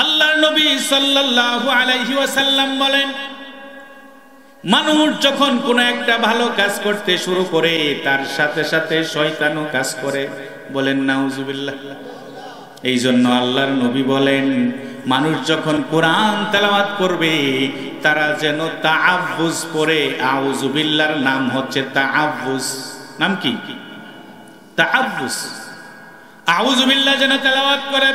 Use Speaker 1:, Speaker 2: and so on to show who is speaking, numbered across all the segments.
Speaker 1: আল্লাহর নবী সাল্লাল্লাহু আলাইহি ওয়াসাল্লাম বলেন, মানুষ যখন কোনো একটা ভালো কাজ করতে শুরু করে তার সাথে সাথে শয়তানও কাজ করে। বলেন নাউজুবিল্লাহ। এই জন্য আল্লাহর নবী বলেন, মানুষ যখন কোরআন তেলাওয়াত করবে তারা যেন তাআব্বুজ পড়ে। আউযুবিল্লাহর নাম হচ্ছে তাআব্বুজ। নাম কি? তাআব্বুজ। আউযুবিল্লাহ যেন তেলাওয়াত করে।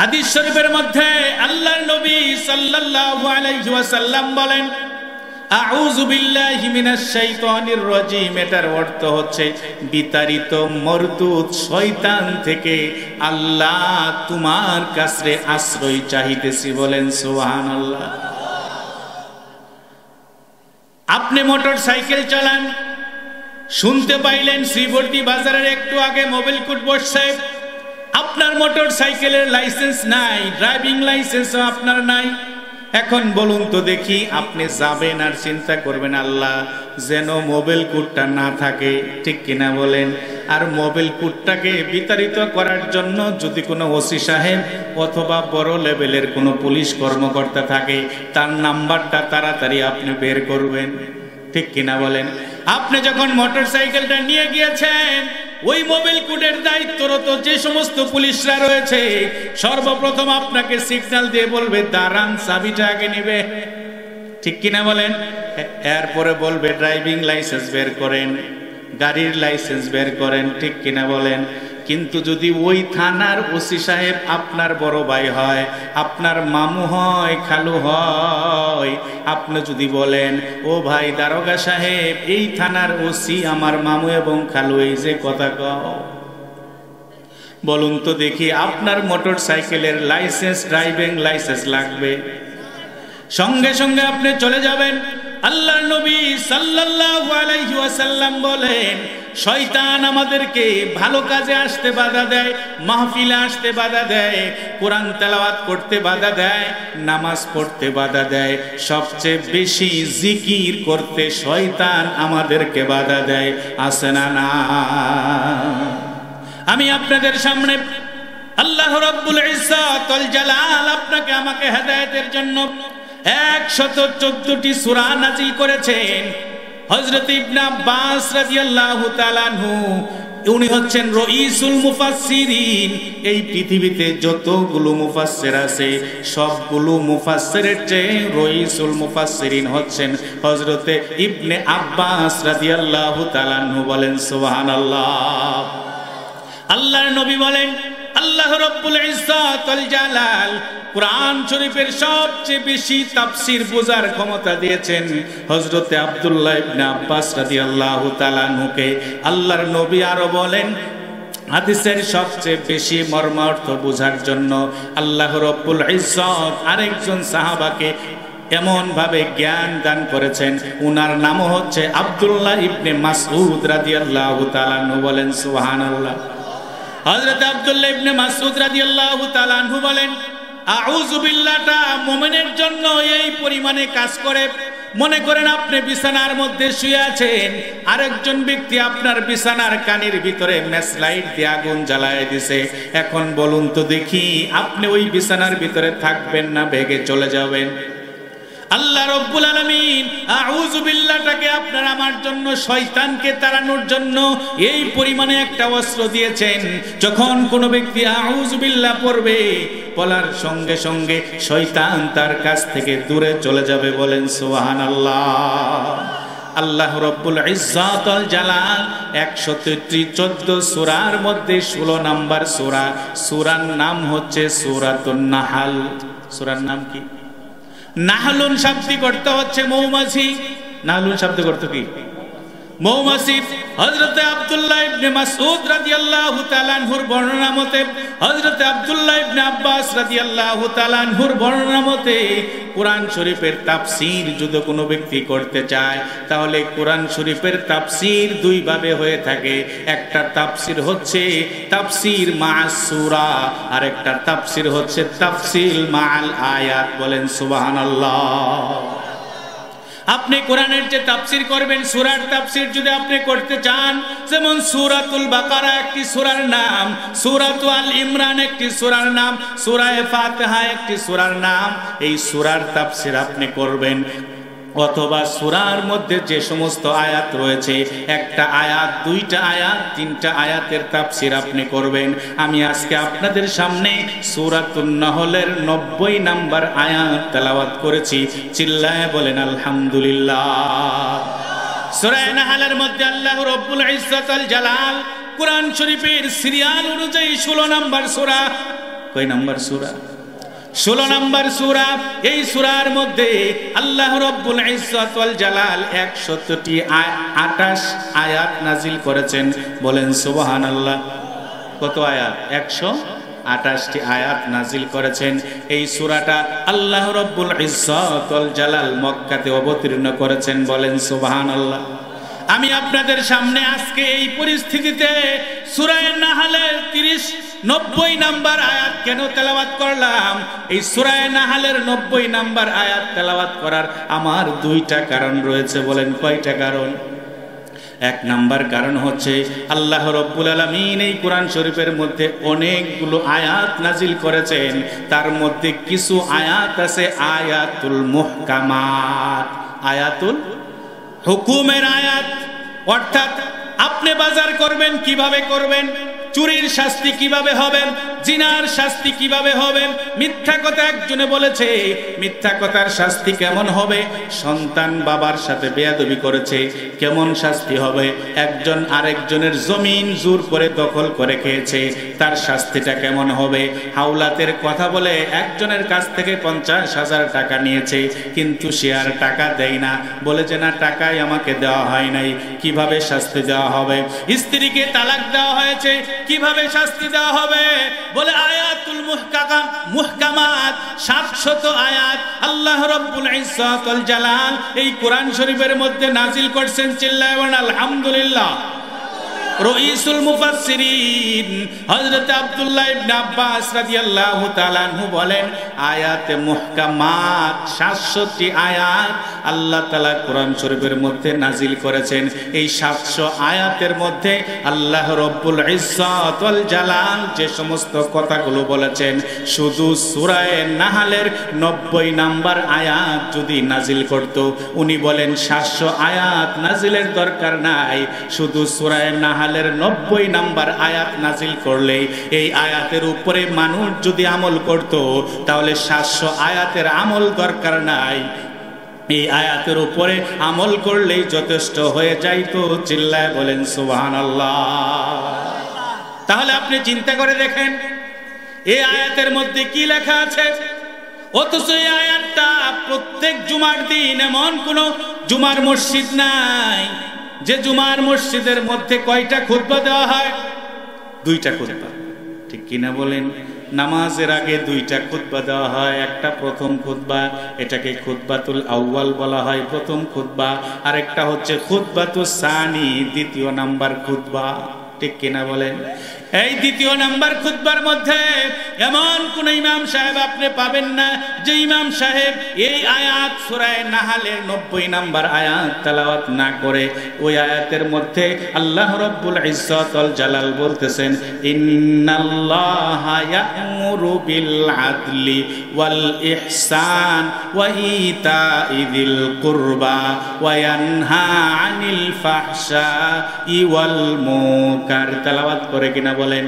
Speaker 1: হাদিস শরীফের মধ্যে আল্লাহর নবী সাল্লাল্লাহু আলাইহি ওয়াসাল্লাম বলেন, আউযু বিল্লাহি মিনাশ শাইতানির রাজীম। এটার অর্থ হচ্ছে বিতাড়িত মরদুদ শয়তান থেকে আল্লাহ তোমার কাছে আশ্রয় চাইতেছি। বলেন সুবহানাল্লাহ। আপনি মোটর সাইকেল চালান, শুনতে পাইলেন শ্রীবর্তী বাজারের একটু আগে মোবাইল কোর্ট বসছে। আপনার মোটর সাইকেলের লাইসেন্স নাই, ড্রাইভিং লাইসেন্সও আপনার নাই। এখন বলুন তো দেখি, আপনি যাবেন আর চিন্তা করবেন আল্লাহ যেন মোবাইল কোডটা না থাকে, ঠিক কিনা বলেন? আর মোবাইল কোডটাকে বিতাড়িত করার জন্য যদি কোনো ওসি সাহেব অথবা বড় লেভেলের কোনো পুলিশ কর্মকর্তা থাকে, তার নাম্বারটা তাড়াতাড়ি আপনি বের করবেন, ঠিক কিনা বলেন? আপনি যখন মোটর সাইকেলটা নিয়ে গিয়েছেন, ওই মোবাইল কোডের দায়িত্বরত যে সমস্ত পুলিশরা রয়েছে সর্বপ্রথম আপনাকে সিগন্যাল দিয়ে বলবে দাঁড়ান, চাবিটা আগে নিবে, ঠিক কিনা বলেন? এরপরে বলবে ড্রাইভিং লাইসেন্স বের করেন, গাড়ির লাইসেন্স বের করেন, ঠিক কিনা বলেন? কিন্তু যদি ওই থানার ওসি সাহেব আপনার বড় ভাই হয়, আপনার মামু হয়, খালু হয়, আপনি যদি বলেন ও ভাই দারোগা সাহেব, এই থানার ওসি আমার মামু এবং খালু, এই যে কথা কও, বলুন তো দেখি আপনার মোটর সাইকেলের লাইসেন্স, ড্রাইভিং লাইসেন্স লাগবে? সঙ্গে সঙ্গে আপনি চলে যাবেন। আল্লাহর নবী সাল্লাল্লাহু আলাইহি ওয়াসাল্লাম বলেন, শয়তান আমাদেরকে ভালো কাজে আসতে বাধা দেয়, মাহফিলে আসতে বাধা দেয়, কোরআন তেলাওয়াত করতে বাধা দেয়, নামাজ পড়তে বাধা দেয়, সবচেয়ে বেশি জিকির করতে শয়তান আমাদেরকে বাধা দেয়। আছে না না? আমি আপনাদের সামনে আল্লাহ রাব্বুল ইজ্জত ওয়াল জালাল আপনাকে আমাকে হেদায়েতের জন্য 114টি সূরা নাযিল করেছেন। হযরত ইবনে আব্বাস রাদিয়াল্লাহু তাআলা আনহু, উনি হচ্ছেন রাইসুল মুফাসসিরিন। এই পৃথিবীতে যতগুলো মুফাসসির আছে সবগুলো মুফাসসিরের চেয়ে রাইসুল মুফাসসিরিন হচ্ছেন হযরত ইবনে আব্বাস রাদিয়াল্লাহু তাআলা আনহু। বলেন সুবহানাল্লাহ। আল্লাহর নবী বলেন, আল্লাহ রাব্বুল ইজ্জত ওয়াল জালাল কুরআন শরীফের সবচেয়ে বেশি তাফসীর বোঝার ক্ষমতা দিয়েছেন হযরতে আব্দুল্লাহ ইবনে আব্বাস রাদিয়াল্লাহু তাআলা আনহুকে। আল্লাহর নবী আরো বলেন, হাদিসের সবচেয়ে বেশি মর্মার্থ বোঝার জন্য আল্লাহ রাব্বুল ইজ্জত আরেকজন সাহাবাকে এমন ভাবে জ্ঞান দান করেছেন, উনার নাম হচ্ছে আব্দুল্লাহ ইবনে মাসউদ রাদিয়াল্লাহু তাআলা আনহু। বলেন সুবহানাল্লাহ। হযরত আব্দুল্লাহ ইবনে মাসউদ রাদিয়াল্লাহু তাআলা আনহু বলেন, আউযু বিল্লাহটা মুমিনের জন্য এই পরিমাণে কাজ করে। মনে করেন আপনি বিছানার মধ্যে শুয়ে আছেন, আরেকজন ব্যক্তি আপনার বিছানার কানের ভিতরে ম্যাচলাইট দিয়ে আগুন জ্বালায় দিছে। এখন বলুন তো দেখি, আপনি ওই বিছানার ভিতরে থাকবেন না ভেগে চলে যাবেন? আল্লাহ রাব্বুল আলামিন আউযু বিল্লাহটাকে আপনার আমার জন্য, শয়তানকে তাড়ানোর জন্য এই পরিমাণে একটা অস্ত্র দিয়েছেন। যখন কোনো ব্যক্তি আউযু বিল্লাহ পড়বে, বলার সঙ্গে সঙ্গে শয়তান তার কাছ থেকে দূরে চলে যাবে। বলেন সুবহানাল্লাহ। আল্লাহ রাব্বুল ইজ্জত ওয়াল জালাল 114 সূরার মধ্যে 16 নাম্বার সূরা, সূরার নাম হচ্ছে সূরাতুন নাহল। সূরার নাম কি? নাহলুন শাব্দিক অর্থ হচ্ছে মৌমাছি। নাহলুন শাব্দিক অর্থ কি? মৌমাছি। হযরত আব্দুল্লাহ ইবনে মাসউদ রাদিয়াল্লাহু তাআলা আনহুর বর্ণনা মতে, হযরত আব্দুল্লাহ ইবনে আব্বাস রাদিয়াল্লাহু তাআলা আনহুর বর্ণনা মতে, কোরআন শরীফের তাফসীর যদি কোনো ব্যক্তি করতে চায় তাহলে কোরআন শরীফের তাফসীর দুই ভাবে হয়ে থাকে। একটা তাফসীর হচ্ছে তাফসীর মা'আস সূরা, আর একটা তাফসীর হচ্ছে তাফসীর মা'আল আয়াত। বলেন সুবহানাল্লাহ। আপনি কোরআনের যে তাফসীর করবেন, সূরার তাফসীর যদি আপনি করতে চান, যেমন সূরাতুল বাকারা একটি সূরার নাম, সূরাতুল আল ইমরান একটি সূরার নাম, সূরা ফাতিহা একটি সূরার নাম, এই সূরার তাফসীর আপনি করবেন। অথবা সূরার মধ্যে যে সমস্ত আয়াত রয়েছে, একটা আয়াত, দুইটা আয়াত, তিনটা আয়াতের তাফসীর আপনি করবেন। আমি আজকে আপনাদের সামনে সূরাতুন নাহলের 90 নম্বর আয়াত তেলাওয়াত করেছি। চিল্লায়ে বলেন আলহামদুলিল্লাহ। সূরা নাহলের মধ্যে আল্লাহ রাব্বুল ইজ্জত আল জালাল কোরআন শরীফের সিরিয়াল অনুযায়ী 16 নম্বর সূরা। কয় নম্বর সূরা? 16 নম্বর সূরা। এই সূরার মধ্যে আল্লাহ রাব্বুল ইজ্জত ওয়াল জালাল 128 আয়াত নাজিল করেছেন। বলেন সুবহানাল্লাহ। কত আয়াত? 128টি আয়াত নাজিল করেছেন। এই সূরাটা আল্লাহ রাব্বুল ইজ্জত ওয়াল জালাল মক্কাতে অবতীর্ণ করেছেন। বলেন সুবহানাল্লাহ। আমি আপনাদের সামনে আজকে এই পরিস্থিতিতে সূরা নাহলের 90 নম্বর আয়াত কেন তেলাওয়াত করলাম? এই সূরা নাহলের 90 নম্বর আয়াত তেলাওয়াত করার আমার দুইটা কারণ রয়েছে। বলেন কয়টা কারণ? এক নাম্বার কারণ হচ্ছে আল্লাহ রাব্বুল আলামিন এই কোরআন শরীফের মধ্যে অনেকগুলো আয়াত নাজিল করেছেন। তার মধ্যে কিছু আয়াত আছে আয়াতুল মুহকামাত, আয়াতুল হুকুমের আয়াত। অর্থাৎ আপনি বাজার করবেন কিভাবে করবেন, চুরির শাস্তি কিভাবে হবে, জিনার শাস্তি কিভাবে হবে, মিথ্যা কথা একজনে বলেছে, মিথ্যা কথার শাস্তি কেমন হবে, সন্তান বাবার সাথে বেয়াদবি করেছে কেমন শাস্তি হবে, একজন আরেকজনের জমিন জোর করে দখল করে খেয়েছে তার শাস্তিটা কেমন হবে, হাওলাতের কথা বলে একজনের কাছ থেকে 50,000 টাকা নিয়েছে কিন্তু সে আর টাকা দেয় না, বলে যে না টাকাই আমাকে দেওয়া হয় নাই, কিভাবে শাস্তি দেওয়া হবে, স্ত্রীকে তালাক দেওয়া হয়েছে কিভাবে শাস্তি দেওয়া হবে, বলে আয়াতুল মুহকামাত 700 আয়াত আল্লাহ রাব্বুল ইজ্জত ওয়াল জালাল এই কোরআন শরীফের মধ্যে নাজিল করছেন। চিল্লায়ে বলেন আলহামদুলিল্লাহ। রইসুল মুফাসসিরিন হযরত আব্দুল্লাহ ইবনে আব্বাস রাদিয়াল্লাহু তাআলা আনহু বলেন আয়াতে মুহকামাত 700টি আয়াত আল্লাহ তাআলা কোরআন শরীফের মধ্যে নাজিল করেছেন। এই 700 আয়াতের মধ্যে আল্লাহ রাব্বুল ইজ্জত ওয়াল জালাল যে সমস্ত কথাগুলো বলেছেন, শুধু সূরা নাহলের 90 নাম্বার আয়াত যদি নাজিল করত, উনি বলেন 700 আয়াত নাজিলের দরকার নাই, শুধু সূরা নাহলের 90 নাম্বার আয়াত নাজিল করলে এই আয়াতের উপরে মানুষ যদি আমল করত তাহলে 700 আয়াতের আমল দরকার নাই, এই আয়াতের উপরে আমল করলেই যথেষ্ট হয়ে যাইতো। চিল্লায় বলেন সুবহানাল্লাহ। তাহলে আপনি চিন্তা করে দেখেন এই আয়াতের মধ্যে কি লেখা আছে, অথচ এই আয়াতটা প্রত্যেক জুমার দিন এমন কোন জুমার মসজিদ নাই যে জুমার মসজিদের মধ্যে কয়টা খুতবা দেওয়া হয়? 2টা খুতবা, ঠিক কিনা বলেন? নামাজের আগে 2টা খুতবা দেওয়া হয়। একটা প্রথম খুতবা, এটাকে খুতবাতুল আউয়াল বলা হয়, প্রথম খুতবা, আর একটা হচ্ছে খুতবাতুস সানি, দ্বিতীয় নাম্বার খুতবা, ঠিক কিনা বলেন? এই দ্বিতীয় নাম্বার খুতবার মধ্যে এমন কোন ইমাম সাহেব আপনি পাবেন না যে ইমাম সাহেব এই আয়াত সূরা নাহলের 90 নাম্বার আয়াত তেলাওয়াত না করে। ওই আয়াতের মধ্যে আল্লাহ রাব্বুল ইজ্জত ওয়াল জালাল বলতেছেন ইন্নাল্লাহা ইয়া'মুরু বিল আদলি ওয়াল ইহসান ওয়া ইতাইযিল কুরবা ওয়া ইয়ানহা আনিল ফাহশাই ওয়াল মুনকার। তেলাওয়াত করে কিনা বলেন?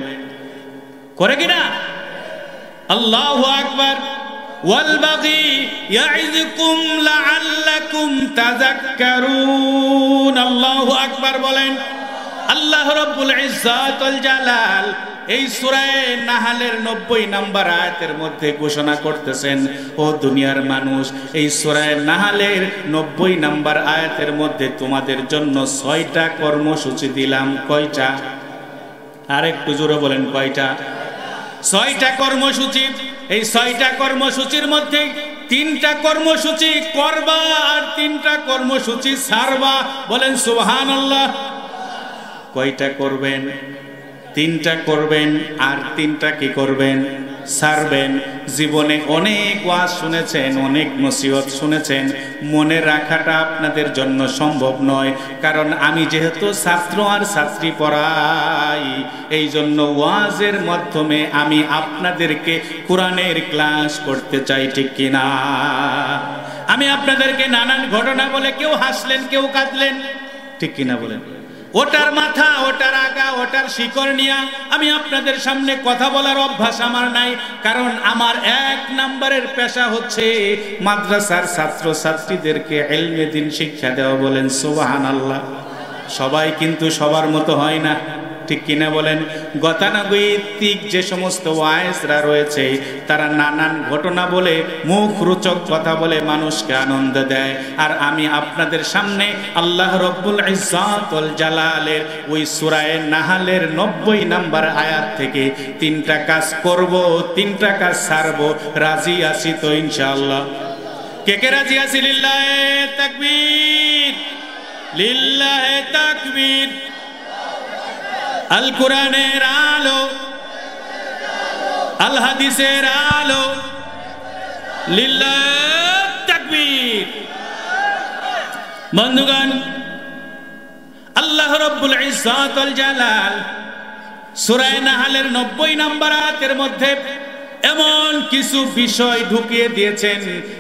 Speaker 1: করে কিনা? আল্লাহু আকবার। ওয়াল বাগি ইয়াইযুকুম লাআল্লাকুম তাযাক্কারুন। আল্লাহু আকবার বলেন। আল্লাহ রাব্বুল ইজ্জত ওয়াল জালাল এই সূরা নাহলের 90 নাম্বার আয়াতের মধ্যে ঘোষণা করতেছেন, ও দুনিয়ার মানুষ, এই সূরা নাহলের 90 নাম্বার আয়াতের মধ্যে তোমাদের জন্য 6টা কর্মসূচি দিলাম। কয়টা? আর একটু জোরে বলেন কয়টা? 6টা কর্মসূচি। এই 6টা কর্মসূচির মধ্যে 3টা কর্মসূচি করবা আর 3টা কর্মসূচি ছাড়বা। বলেন সুবহানাল্লাহ। কয়টা করবেন? 3টা করবেন আর 3টা কি করবেন? ছাড়বেন। জীবনে অনেক ওয়াজ শুনেছেন, অনেক নসিহত শুনেছেন, মনে রাখাটা আপনাদের জন্য সম্ভব নয়। কারণ আমি যেহেতু ছাত্র আর ছাত্রী পড়াই, এই জন্য ওয়াজের মাধ্যমে আমি আপনাদেরকে কোরআনের ক্লাস করতে চাই, ঠিক কিনা? আমি আপনাদেরকে নানান ঘটনা বলে কেউ হাসলেন, কেউ কাঁদলেন, ঠিক কিনা বলেন? ওটার মাথা, ওটার আগা, ওটার শিকড় নিয়ে আমি আপনাদের সামনে কথা বলার অভ্যাস আমার নাই। কারণ আমার 1 নম্বরের পেশা হচ্ছে মাদ্রাসার ছাত্র ছাত্রীদেরকে ইলমে দ্বীন শিক্ষা দেওয়া। বলেন সুবহানাল্লাহ। সবাই কিন্তু সবার মতো হয় না, ঠিক কিনা বলেন? গতানুগতিক যে সমস্ত ওয়াইজরা রয়েছে তারা নানান ঘটনা বলে, মুখ রোচক কথা বলে মানুষকে আনন্দ দেয়। আর আমি আপনাদের সামনে আল্লাহ রব্বুল ইজ্জত ওয়াল জালালের ওই সূরা নাহলের 90 নম্বর আয়াত থেকে 3টা কাজ করব, 3টা কাজ ছাড়ব। রাজি আছি তো ইনশাআল্লাহ? কে কে রাজি আছি? লিল্লাহে তাকবীর, লিল্লাহে তাকবীর। আল কোরআনের আলো, আল হাদিসের আলো, লিল্লাহ তাকবীর। বন্ধুগণ, আল্লাহ রাব্বুল ইজ্জত ওয়াল জালাল সূরা নাহলের 90 নম্বর আয়াতের মধ্যে এমন কিছু বিষয় ঢুকিয়ে দিয়েছেন।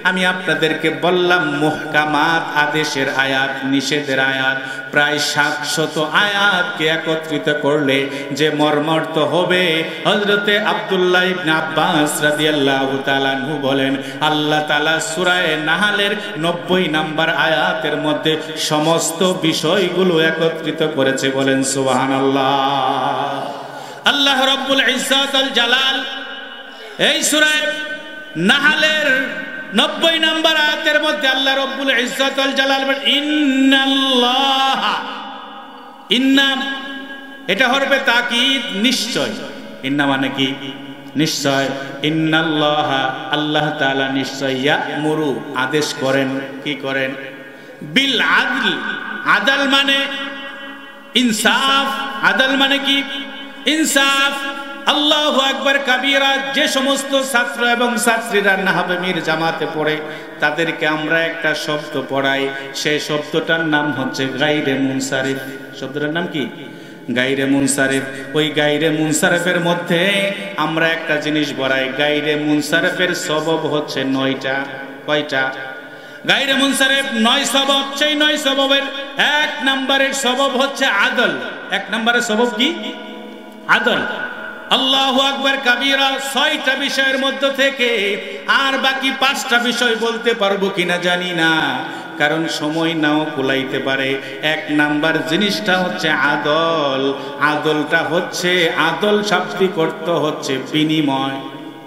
Speaker 1: আমি আপনাদেরকে বললাম মুহকামাত, আদেশের আয়াত, নিষেধের আয়াত, প্রায় 700 আয়াতকে একত্রিত করলে যে মর্মার্থ হবে। হযরতে আব্দুল্লাহ ইবনে আব্বাস রাদিয়াল্লাহু তাআলা আনহু বলেন, আল্লাহ তাআলা সূরা নাহলের 90 নম্বর আয়াতের মধ্যে সমস্ত বিষয়গুলো একত্রিত করেছে। বলেন সুবহানাল্লাহ। আল্লাহ রাব্বুল ইজ্জত ওয়াল জালাল এই সূরা নাহলের 90 নম্বর আয়াতের মধ্যে আল্লাহ রাব্বুল ইজ্জত ওয়াল জালাল বলেন, ইন্নাল্লাহ, ইন্না এটা হরফে তাকিদ, নিশ্চয়। ইন্না মানে কি? নিশ্চয়। ইন্নাল্লাহ, আল্লাহ তাআলা নিশ্চয়, ইয়ামুরু আদেশ করেন, কি করেন? বিল আদল, আদল মানে ইনসাফ। আদল মানে কি? ইনসাফ। আল্লাহু আকবার কাবীরা। যে সমস্ত ছাত্র এবং ছাত্রীরা নাহবে মীর জামাতে পড়ে তাদেরকে আমরা একটা শব্দ পড়াই, সেই শব্দটার নাম হচ্ছে গায়রে মুনসারিফ। শব্দটার নাম কি? গায়রে মুনসারিফ। ওই গায়রে মুনসারিফের মধ্যে আমরা একটা জিনিস পড়াই, গায়রে মুনসারিফের সবব হচ্ছে 9টা। কয়টা? গায়রে মুনসারিফ 9 সবব। সেই 9 সববের 1 নম্বরের সবব হচ্ছে আদল। 1 নম্বরের সবব কি? আদল। আল্লাহু আকবার কাবীরা। 6টা বিষয়ের মধ্য থেকে আর বাকি 5টা বিষয় বলতে পারবো কিনা জানি না, কারণ সময় নাও কুলাইতে পারে। 1 নাম্বার জিনিসটা হচ্ছে আদল। আদলটা হচ্ছে, আদল শাব্দিক অর্থ হচ্ছে বিনিময়।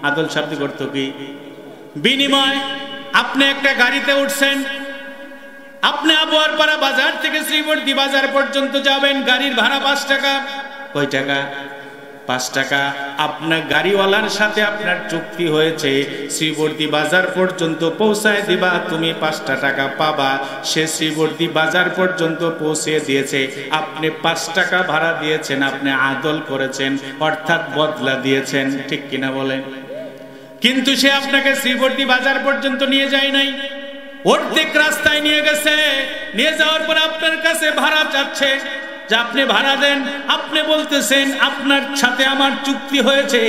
Speaker 1: আদল শাব্দিক অর্থ কি? বিনিময়। আপনি একটা গাড়িতে উঠছেন, আপনি আবুয়ারপাড়া বাজার থেকে শ্রীবর্দী বাজার পর্যন্ত যাবেন, গাড়ির ভাড়া 5 টাকা। কয় টাকা? 5 টাকা। আপনার গাড়িওয়ালার সাথে আপনার চুক্তি হয়েছে, শ্রীবর্দী বাজার পর্যন্ত পৌঁছায় দিবা, তুমি 5টা টাকা পাবা। সে শ্রীবর্দী বাজার পর্যন্ত পৌঁছে দিয়েছে, আপনি 5 টাকা ভাড়া দিয়েছেন, আপনি আদল করেছেন, অর্থাৎ বদলা দিয়েছেন, ঠিক কিনা বলেন? কিন্তু সে আপনাকে শ্রীবর্দী বাজার পর্যন্ত নিয়ে যায় নাই, অর্ধেক রাস্তায় নিয়ে গেছে। নিয়ে যাওয়ার পর আপনার কাছে ভাড়া চাচ্ছে যে আপনি ভাড়া দেন। আপনি বলতেছেন আপনার সাথে আমার চুক্তি হয়েছে,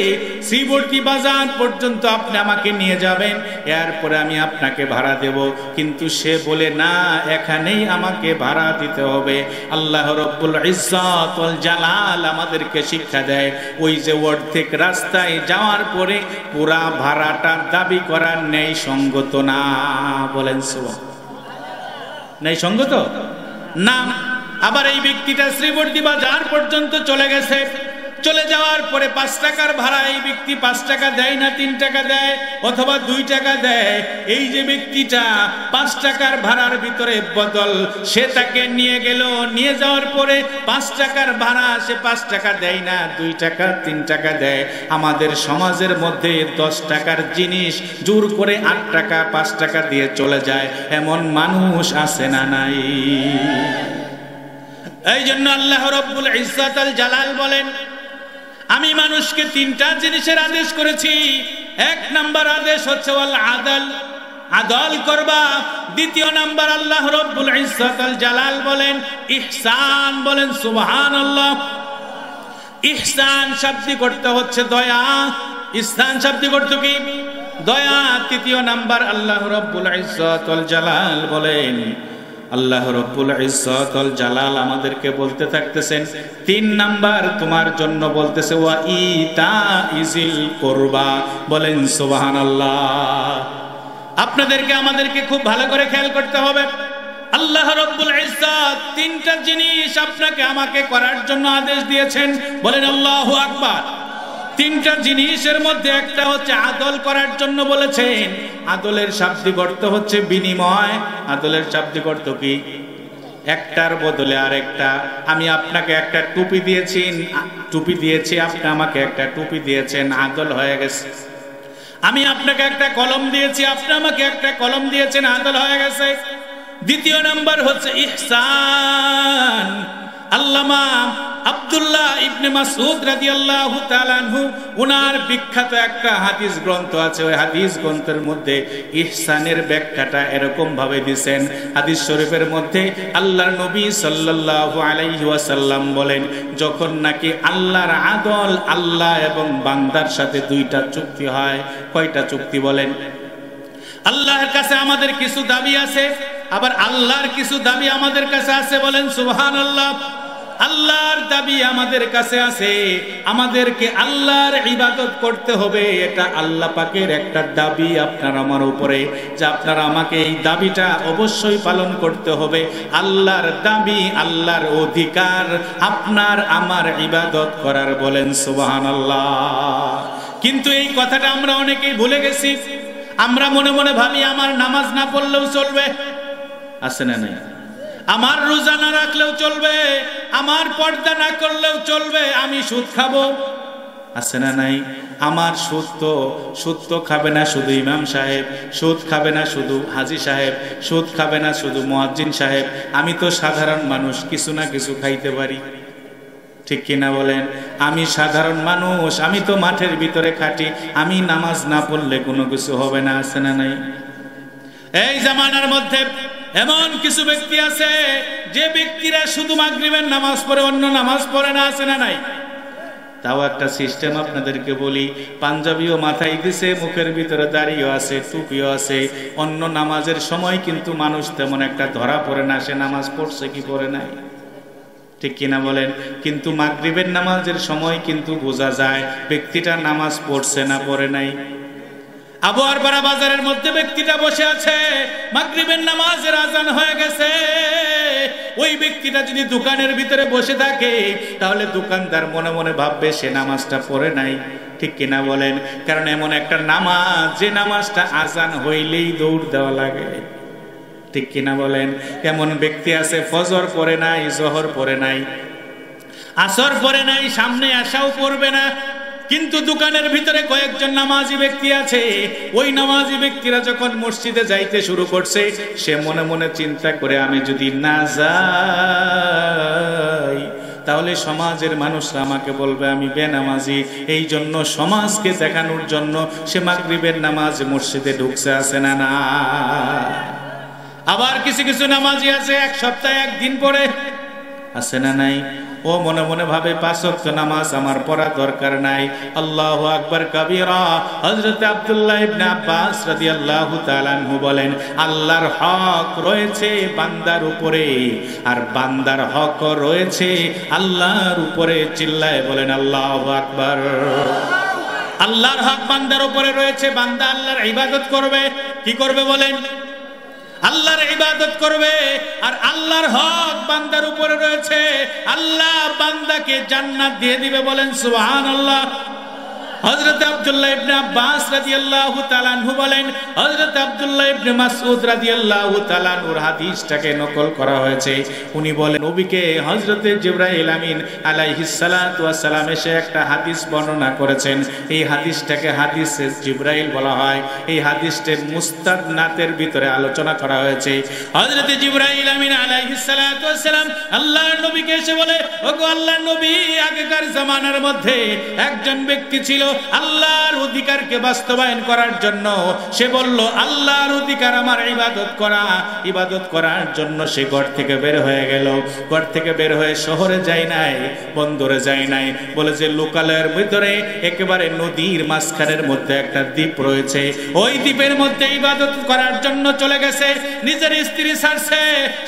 Speaker 1: শ্রীবর্দী বাজার পর্যন্ত আপনি আমাকে নিয়ে যাবেন, এরপরে আমি আপনাকে ভাড়া দেব। কিন্তু সে বলে না, এখানেই আমাকে ভাড়া দিতে হবে। আল্লাহ রব্বুল ইজ্জত ওয়াল জালাল আমাদেরকে শিক্ষা দেয়, ওই যে অর্ধেক রাস্তায় যাওয়ার পরে পুরা ভাড়াটা দাবি করার ন্যায় সঙ্গত না। বলেন সুবহানাল্লাহ। ন্যায় সঙ্গত না। আবার এই ব্যক্তিটা শ্রীবর্দী বাজার পর্যন্ত চলে গেছে, চলে যাওয়ার পরে 5 টাকার ভাড়া এই ব্যক্তি 5 টাকা দেয় না, 3 টাকা দেয় অথবা 2 টাকা দেয়। এই যে ব্যক্তিটা 5 টাকার ভাড়ার ভিতরে বদল, সে তাকে নিয়ে গেল। নিয়ে যাওয়ার পরে 5 টাকার ভাড়া সে 5 টাকা দেয় না, 2 টাকা 3 টাকা দেয়। আমাদের সমাজের মধ্যে 10 টাকার জিনিস জোর করে 8 টাকা 5 টাকা দিয়ে চলে যায়, এমন মানুষ আছে না নাই? এই জন্য আল্লাহ রব্বুল ইজ্জত ওয়াল জালাল বলেন, আমি মানুষকে তিনটা জিনিসের আদেশ করেছি। এক নাম্বার আদেশ হচ্ছে ওয়াল আদল, আদল করবা। দ্বিতীয় নাম্বার আল্লাহ রব্বুল ইজ্জত আল জালাল বলেন ইহসান, বলেন সুবহানাল্লাহ। ইহসান শাব্দিক অর্থ হচ্ছে দয়া, ইহসান শাব্দিক অর্থ কি? দয়া। তৃতীয় নাম্বার আল্লাহ রব্বুল ইজ্জত আল জালাল বলেন, আল্লাহ রব্বুল ইজ্জত আল জালাল আমাদেরকে বলতে থাকতেছেন, তিন নাম্বার তোমার জন্য বলতেছে ওয়া ইতাইজিল কুরবা, বলেন সুবহানাল্লাহ। আপনাদেরকে আমাদেরকে খুব ভালো করে খেয়াল করতে হবে। আল্লাহ রব্বুল ইজ্জত তিনটা জিনিস আপনাকে আমাকে করার জন্য আদেশ দিয়েছেন, বলেন আল্লাহু আকবার। তিনটা জিনিসের মধ্যে একটা হচ্ছে আদল করার জন্য বলেছেন। আদলের শাব্দিক অর্থ হচ্ছে বিনিময়। আদলের শাব্দিক অর্থ কি? একটার বদলে আরেকটা। আমি আপনাকে একটা টুপি দিয়েছি, আপনি আমাকে একটা টুপি দিয়েছেন, আদল হয়ে গেছে। আমি আপনাকে একটা কলম দিয়েছি, আপনি আমাকে একটা কলম দিয়েছেন, আদল হয়ে গেছে। দ্বিতীয় নাম্বার হচ্ছে ইহসান। আল্লামা আব্দুল্লাহ ইবনে মাসউদ রাদিয়াল্লাহু তাআলা আনহু, ওনার বিখ্যাত একটা হাদিস গ্রন্থ আছে। ওই হাদিস গ্রন্থের মধ্যে ইহসানের ব্যাখ্যাটা এরকম ভাবে দিয়েছেন। হাদিস শরীফের মধ্যে আল্লাহর নবী সাল্লাল্লাহু আলাইহি ওয়াসাল্লাম বলেন, যখন নাকি আল্লাহর আদল, আল্লাহ এবং বান্দার সাথে দুইটা চুক্তি হয়। কয়টা চুক্তি বলেন? আল্লাহর কাছে আমাদের কিছু দাবি আছে, আবার আল্লাহর কিছু দাবি আমাদের কাছে আছে, বলেন সুবহানাল্লাহ। আল্লাহর দাবি আমাদের কাছে আছে, আমাদেরকে আল্লাহর ইবাদত করতে হবে, এটা আল্লাহ পাকের একটা দাবি আপনার আমার উপরে, যে আপনারা আমাকে এই দাবিটা অবশ্যই পালন করতে হবে। আল্লাহর দাবি, আল্লাহর অধিকার আপনার আমার ইবাদত করার, বলেন সুবহানাল্লাহ। কিন্তু এই কথাটা আমরা অনেকেই ভুলে গেছি। আমরা মনে মনে ভাবি আমার নামাজ না পড়লেও চলবে, আছে না নাই? আমার রোজা না রাখলেও চলবে, আমার পর্দা না করলেও চলবে, আমি সুদ খাবো, আছে না নাই? আমার সুদ তো খাবে না শুধু ইমাম সাহেব, সুদ খাবে না শুধু হাজি সাহেব, সুদ খাবে না শুধু মুয়াজ্জিন সাহেব, আমি তো সাধারণ মানুষ, কিছু না কিছু খাইতে পারি, ঠিক কিনা বলেন? আমি সাধারণ মানুষ, আমি তো মাঠের ভিতরে খাটি, আমি নামাজ না পড়লে কোনো কিছু হবে না, আছে না নাই? এই জামানার মধ্যে এমন কিছু ব্যক্তি আছে যে ব্যক্তিরা শুধু মাগরিবের নামাজ পড়ে, অন্য নামাজ পড়ে না, আছে না নাই? তাও একটা সিস্টেম আপনাদেরকে বলি, পাঞ্জাবিও মাথায় দিছে, মুখের ভিতরে দাড়িও আছে, টুপিও আছে, অন্য নামাজের সময় কিন্তু মানুষ তেমন একটা ধরা পড়ে না, সে নামাজ পড়ছে কি পড়ে নাই, ঠিক কিনা বলেন? কিন্তু মাগরিবের নামাজের সময় কিন্তু বোঝা যায় ব্যক্তিটা নামাজ পড়ছে না পড়ে নাই। আবুয়ারপাড়া বাজারের মধ্যে ব্যক্তিটা বসে আছে, মাগরিবের নামাজের আজান হয়ে গেছে। ওই ব্যক্তিটা যদি দোকানের ভিতরে বসে থাকে, তাহলে দোকানদার মনে মনে ভাববে সে নামাজটা পড়ে নাই, ঠিক কিনা বলেন? কারণ এমন একটা নামাজ, যে নামাজটা আজান হইলেই দৌড় দেওয়া লাগে, ঠিক কিনা বলেন? এমন ব্যক্তি আছে ফজর পড়ে নাই, জোহর পড়ে নাই, আসর পড়ে নাই, সামনে আসাও পড়বে না, কিন্তু দোকানের ভিতরে কয়েকজন নামাজি ব্যক্তি আছে। ওই নামাজি ব্যক্তিরা যখন মসজিদে যাইতে শুরু করছে, সে মনে মনে চিন্তা করে, আমি যদি না যাই তাহলে সমাজের মানুষরা আমাকে বলবে আমি বেনামাজি। এই জন্য সমাজকে দেখানোর জন্য সে মাগরিবের নামাজ মসজিদে ঢুকছে, আছে না না? আবার কিছু কিছু নামাজি আছে এক সপ্তাহে একদিন পড়ে, আছে না নাই? ও মনে মনে ভাবে 5 ওয়াক্ত নামাজ আমার পড়া দরকার নাই। আল্লাহু আকবার কবীরা। হযরত আব্দুল্লাহ ইবনে আব্বাস রাদিয়াল্লাহু তাআলা আনহু বলেন, আল্লাহর হক রয়েছে বান্দার উপরে, আর বান্দার হক রয়েছে আল্লাহর উপরে। চিল্লায়ে বলেন আল্লাহু আকবার। আল্লাহর হক বান্দার উপরে রয়েছে, বান্দা আল্লাহর ইবাদত করবে। কি করবে বলেন? আল্লাহর ইবাদত করবে। আর আল্লাহর হক বান্দার উপরে রয়েছে, আল্লাহ বান্দাকে জান্নাত দিয়ে দিবে, বলেন সুবহানাল্লাহ। হযরত আব্দুল্লাহ ইবনে আব্বাস রাদিয়াল্লাহু তাআলা আনহু বলেন, হযরত আব্দুল্লাহ ইবনে মাসউদ রাদিয়াল্লাহু তাআলা আনহুর হাদিসটাকে নকল করা হয়েছে। উনি বলেন, নবীকে হযরতে জিবরাইল আমিন আলাইহিস সালাতু ওয়াস সালাম এসে একটা হাদিস বর্ণনা করেছেন। এই হাদিসটাকে হাদিসে জিবরাইল বলা হয়। এই হাদিসটা মুস্তাদনাতের ভিতরে আলোচনা করা হয়েছে। হযরতে জিবরাইল আমিন আলাইহিস সালাতু ওয়াস সালাম আল্লাহর নবীকে এসে বলে, ওগো আল্লাহর নবী, আগেকার জামানার মধ্যে একজন ব্যক্তি ছিল আল্লাহর অধিকারকে বাস্তবায়ন করার জন্য। সে বলল, আল্লাহর অধিকার আমার ইবাদত করার জন্য সে ঘর থেকে বের হয়ে গেল। ঘর থেকে বের হয়ে শহরে যায় নাই, বন্দরে যায় নাই, বলে যে লোকালয়ের ভিতরে একেবারে নদীর মাঝখানের মধ্যে একটা দ্বীপ রয়েছে। ওই দ্বীপের মধ্যে ইবাদত করার জন্য চলে গেছে। নিজের স্ত্রী ছাড়ছে,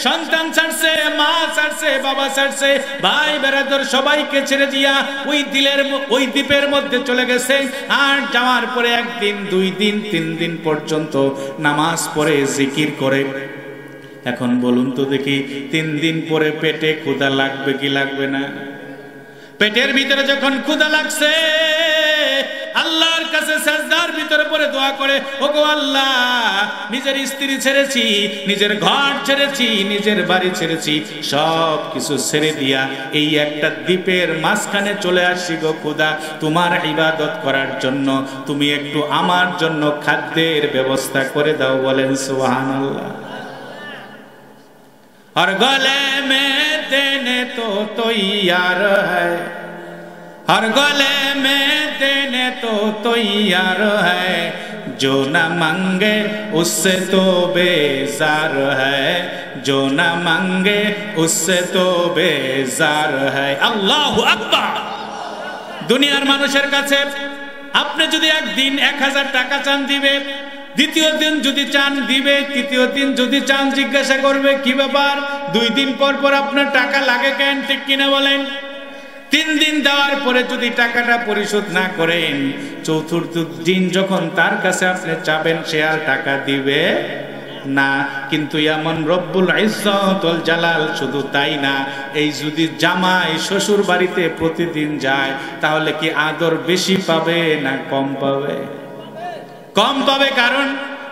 Speaker 1: সন্তান ছাড়ছে, মা ছাড়ছে, বাবা ছাড়ছে, ভাই বেরাদর সবাইকে ছেড়ে দিয়া ওই দ্বীপের মধ্যে চলে গেছে। আর যাওয়ার পরে একদিন, 2 দিন, 3 দিন পর্যন্ত নামাজ পড়ে জিকির করে। এখন বলুন তো দেখি, 3 দিন পরে পেটে ক্ষুধা লাগবে কি লাগবে না? পেটের ভিতরে যখন ক্ষুধা লাগছে, আল্লাহর কাছে সাজদার ভিতরে পড়ে দোয়া করে, ওগো আল্লাহ, নিজের স্ত্রী ছেড়েছি, নিজের ঘর ছেড়েছি, নিজের বাড়ি ছেড়েছি, সব কিছু ছেড়ে দিয়া এই একটা দ্বীপের মাঝখানে চলে আসছি গো খোদা, তোমার ইবাদত করার জন্য। তুমি একটু আমার জন্য খাদ্যের ব্যবস্থা করে দাও। বলেন সুবহানাল্লাহ। और गले में देने तो तैयार है, हर गले में देने तो तैयार है, जो न मांगे उससे तो बेजार है, जो न मांगे उससे तो बेजार है। আল্লাহু আকবার। দুনিয়ার মানুষের কাছে আপনি যদি একদিন 1000 টাকা চান দিবে, দ্বিতীয় দিন যদি চান দিবে, তৃতীয় দিন যদি চান জিজ্ঞাসা করবে কি ব্যাপার, 2 দিন পর পর আপনার টাকা লাগে কেন, ঠিক কিনা বলেন? 3 দিন দেওয়ার পরে যদি টাকাটা পরিশোধ না করেন, চতুর্থ দিন যখন তার কাছে আপনি চাবেন, সে আর টাকা দিবে না। কিন্তু এমন রব্বুল ইজ্জত ওয়াল জালাল শুধু তাই না, এই যদি জামাই শ্বশুর বাড়িতে প্রতিদিন যায়, তাহলে কি আদর বেশি পাবে না কম পাবে? কম পাবে। কারণ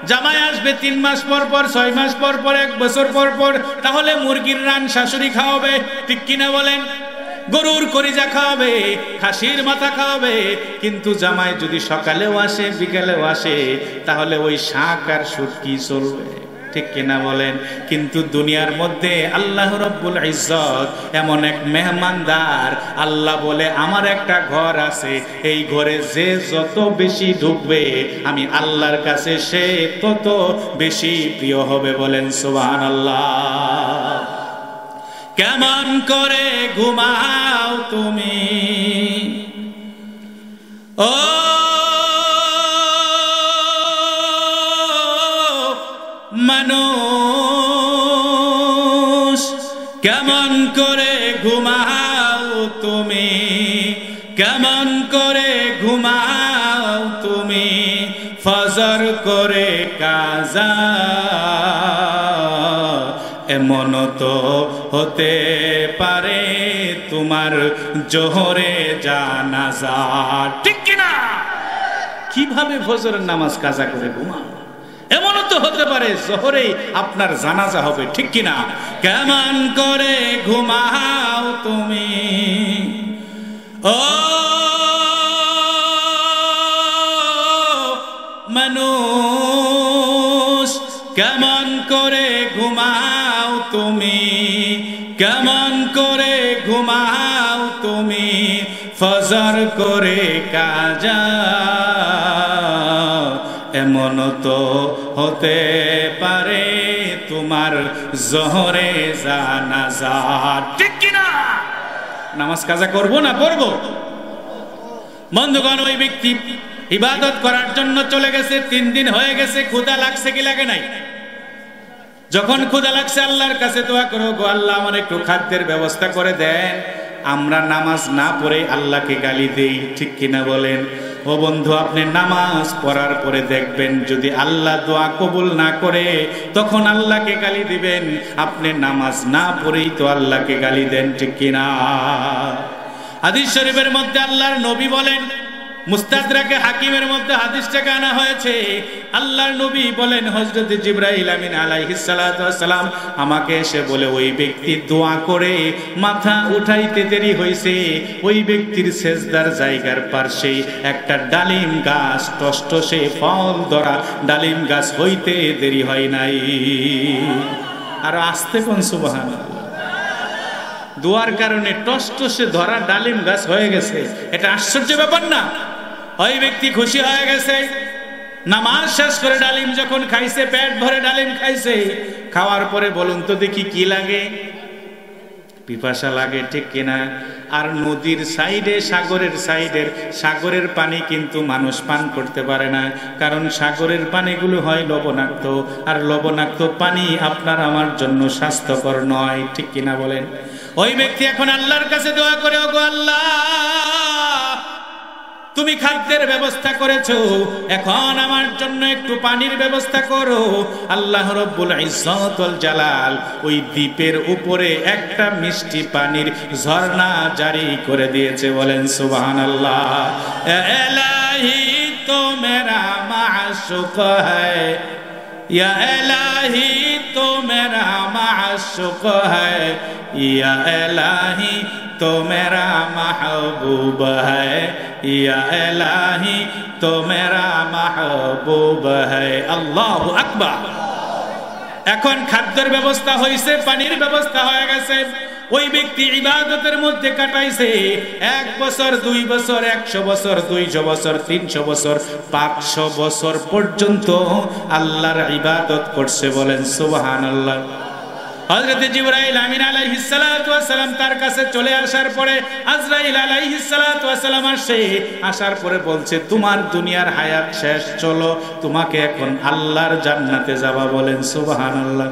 Speaker 1: জামাই আসবে 3 মাস পর পর, 6 মাস পর পর, 1 বছর পর পর, তাহলে মুরগির রান শাশুড়ি খাওয়াবে, ঠিক কিনা বলেন? গরুর কলিজা খাওয়াবে, খাসির মাথা খাওয়াবে। কিন্তু জামাই যদি সকালেও আসে, বিকালেও আসে, তাহলে ওই শাক আর শুটকি চলবে, ঠিক কিনা বলেন? কিন্তু দুনিয়ার মধ্যে আল্লাহ রব্বুল ইজ্জত এমন এক মেহমানদার। আল্লাহ বলে, আমার একটা ঘর আছে, এই ঘরে যে যত বেশি ঢুকবে, আমি আল্লাহর কাছে সে তত বেশি প্রিয় হবে। বলেন সুবহানাল্লাহ। কেমন করে ঘুমাও তুমি, ও মানুষ, কেমন করে ঘুমাও তুমি, কেমন করে ঘুমাও তুমি, ফজর করে কাজা, এমন তো হতে পারে তোমার জোহরে জানাজা, ঠিক কিনা? কিভাবে ফজরের নামাজ কাজা করে ঘুমাও? এমনও তো হতে পারে জোহরে আপনার জানাজা হবে, ঠিক কিনা? কেমন করে ঘুমাও তুমি, ও মানুষ, কেমন করে ঘুমাও তুমি, কেমন করে ঘুমাও তুমি, ফজর করে কাজা, এমন তো হতে পারে তোমার জোহরে জানাজা, ঠিক কিনা? নামাজ কাজা করব না করব? বন্ধুগণ, ওই ব্যক্তি ইবাদত করার জন্য চলে গেছে, 3 দিন হয়ে গেছে, ক্ষুধা লাগছে কি লাগে নাই? যখন ক্ষুধা লাগছে আল্লাহর কাছে দোয়া করো, গো আল্লাহ আমার একটু খাদ্যের ব্যবস্থা করে দেন। আমরা নামাজ না পড়ে আল্লাহকে গালি দেই, ঠিক কিনা বলেন? ও বন্ধু, আপনি নামাজ পড়ার পরে দেখবেন যদি আল্লাহ দোয়া কবুল না করে, তখন আল্লাহকে গালি দিবেন। আপনি নামাজ না পড়েই তো আল্লাহকে গালি দেন, ঠিক কিনা? হাদিস শরীফের মধ্যে আল্লাহর নবী বলেন, মুস্তাদরাকে হাকিমের মধ্যে হাদিসটাকে আনা হয়েছে। আল্লাহর নবী বলেন হযরত জিবরাইল আমিন আলাইহিস সালাতু ওয়াস সালাম আমাকে এসে বলে ওই ব্যক্তি দোয়া করে মাথা উঠাইতে দেরি হইছে, ওই ব্যক্তির সেজদার জায়গার পাশে একটা ডালিম গাছ টসটসে ফল ধরা ডালিম গাছ হইতে দেরি হয় নাই। আর আস্তে কোন সুবহানাল্লাহ, দোয়ার কারণে টসটসে ধরা ডালিম গাছ হয়ে গেছে, এটা আশ্চর্য ব্যাপার না? ওই ব্যক্তি খুশি হয়ে গেছে। নামাজ শেষ করে ডালিম যখন খাইছে, পেট ভরে ডালিম খাইছে, খাওয়ার পরে বলুন তো দেখি কি লাগে? পিপাসা লাগে, ঠিক কিনা? আর নদীর সাইডে, সাগরের পানি কিন্তু মানুষ পান করতে পারে না, কারণ সাগরের পানিগুলো হয় লবণাক্ত, আর লবণাক্ত পানি আপনার আমার জন্য স্বাস্থ্যকর নয়, ঠিক কিনা বলেন? ওই ব্যক্তি এখন আল্লাহর কাছে দোয়া করে, ওগো আল্লাহ, তুমি খাদ্যের ব্যবস্থা করেছো, এখন আমার জন্য একটু পানির ব্যবস্থা করো। আল্লাহ রব্বুল ইজ্জত ওয়াল জালাল ওই দ্বীপের উপরে একটা মিষ্টি পানির ঝর্ণা জারি করে দিয়েছে। বলেন সুবহানাল্লাহ। ইলাহি তো মেরা মাশুক হ্যায়, ইয়া ইলাহি তো মেরা মাশুক হ্যায়, ইয়া ইলাহি তো মেরা মাহবুব হ্যায়, ইয়া ইলাহি তো মেরা মাহবুব হ্যায়। আল্লাহু আকবার। এখন খাদ্যের ব্যবস্থা হয়েছে, পানির ব্যবস্থা হয়ে গেছে। ওই ব্যক্তি ইবাদতের মধ্যে কাটাইছে 1 বছর, 2 বছর, 100 বছর, 200 বছর, 300 বছর, 500 বছর পর্যন্ত আল্লাহর ইবাদত করছে। বলেন সুবহানাল্লাহ। হযরত জিবরাইল আমিন আলাইহিস সালাতু ওয়াস সালাম তার কাছে চলে আসার পরে আজরাইল আলাইহিস সালাতু ওয়াস সালাম আসার পরে বলছে, তোমার দুনিয়ার হায়াত শেষ, চলো তোমাকে এখন আল্লাহর জান্নাতে যাবা। বলেন সুবহানাল্লাহ।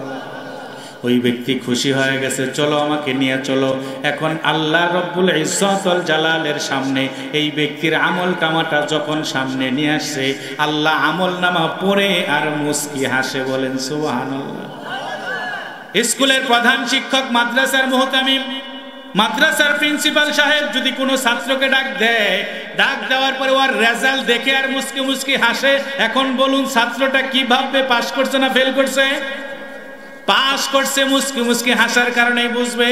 Speaker 1: ওই ব্যক্তি খুশি হয়ে গেছে, চলো আমাকে নিয়ে চলো। এখন আল্লাহ রব্বুল ইজ্জত ওয়াল জালালের সামনে এই ব্যক্তির আমল কামাটা যখন সামনে নিয়ে আসছে, আল্লাহ আমল নামা পড়ে আর মুস্কি হাসে। বলেন সুবহানাল্লাহ। স্কুলের প্রধান শিক্ষক, মাদ্রাসার মুহতামিম, মাদ্রাসার প্রিন্সিপাল সাহেব যদি কোনো ছাত্রকে ডাক দেয়, ডাক দেওয়ার পরে ওর রেজাল্ট দেখে আর মুস্কি মুস্কি হাসে, এখন বলুন ছাত্রটা কি ভাববে? পাস করছে না ফেল করছে? পাস করছে। মুস্কি মুস্কি হাসার কারণে বুঝবে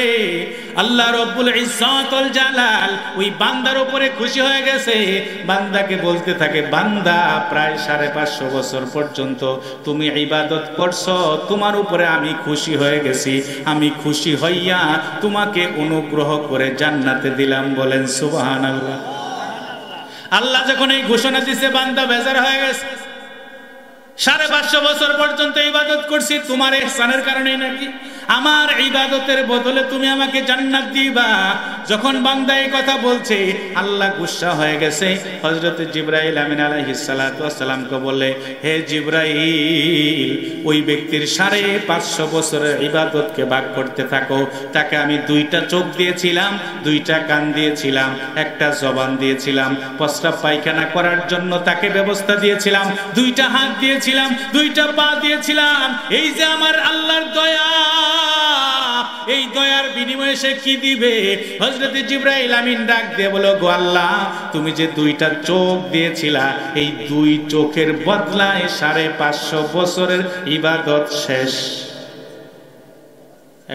Speaker 1: আল্লাহ রব্বুল ইজ্জত ওয়াল জালাল ওই বান্দার উপরে খুশি হয়ে গেছে। বান্দাকে বলতে থাকে, বান্দা প্রায় 550 বছর পর্যন্ত তুমি ইবাদত করছো, তোমার উপরে আমি খুশি হয়ে গেছি, আমি খুশি হইয়া তোমাকে অনুগ্রহ করে জান্নাতে দিলাম। বলেন সুবহানাল্লাহ। আল্লাহ যখন এই ঘোষণা দিছে, বান্দা বেজার হয়ে গেছে। 550 বছর পর্যন্ত ইবাদত করছি তোমার ইহসানের কারণেই নাকি? আমার ইবাদতের বদলে তুমি আমাকে জান্নাত দিবা। যখন বান্দা এই কথা বলছে, আল্লাহ গুসা হয়ে গেছে। হযরত জিবরাইল আমিন আলাইহিস সালাতু ওয়াস সালামকে বলে, হে জিবরাইল, ওই ব্যক্তির 550 বছরের ইবাদতকে ভাগ করতে থাকো। তাকে আমি 2টা চোখ দিয়েছিলাম, 2টা কান দিয়েছিলাম, একটা জবান দিয়েছিলাম, প্রস্রাব পায়খানা করার জন্য তাকে ব্যবস্থা দিয়েছিলাম, 2টা হাত দিয়েছিলাম, 2টা পা দিয়েছিলাম। এই যে আমার আল্লাহর দয়া, এই দয়ার বিনিময়ে সে কি দিবে? হযরত জিবরাইল আমিন ডাক দিয়ে বলো, গো আল্লাহ, তুমি যে 2টা চোখ দিয়েছিলা, এই 2 চোখের বদলায় 550 বছরের ইবাদত শেষ।